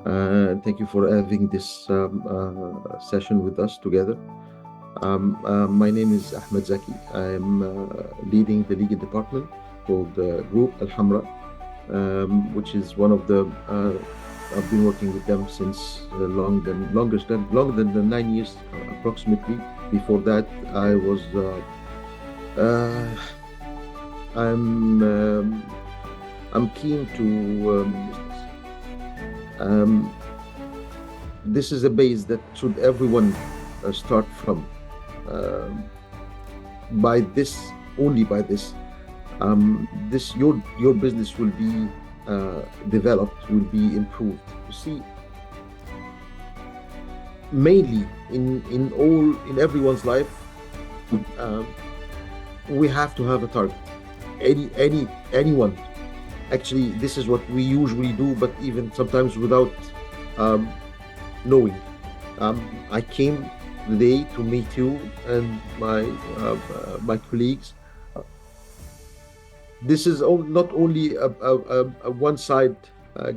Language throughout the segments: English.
Thank you for having this session with us together. My name is Ahmed Zaki. I'm leading the legal department called Group Al Hamra, which is one of the. I've been working with them since longer than the 9 years approximately. Before that, I was. Uh, I'm. I'm keen to business. Um, this is a base that should everyone start from. Um, by this, only by this, this your business will be developed, will be improved. You see, mainly in everyone's life, um, we have to have a target. Anyone. Actually, this is what we usually do, but even sometimes without um, knowing. I came today to meet you and my colleagues. Uh, This is not only a one-side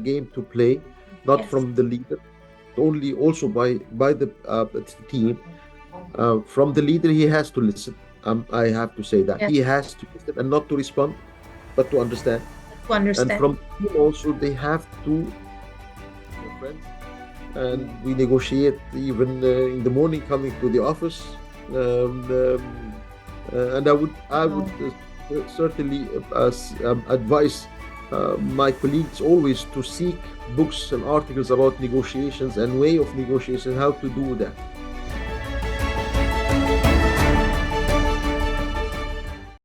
game to play, not Yes. from the leader, only also by the team. From the leader, he has to listen. I have to say that Yes. he has to listen and not to respond, but to understand. To And understand. from the team also, they have to your friends, and we negotiate even in the morning coming to the office. And I would Wow. certainly advise my colleagues always to seek books and articles about negotiations and way of negotiation, how to do that.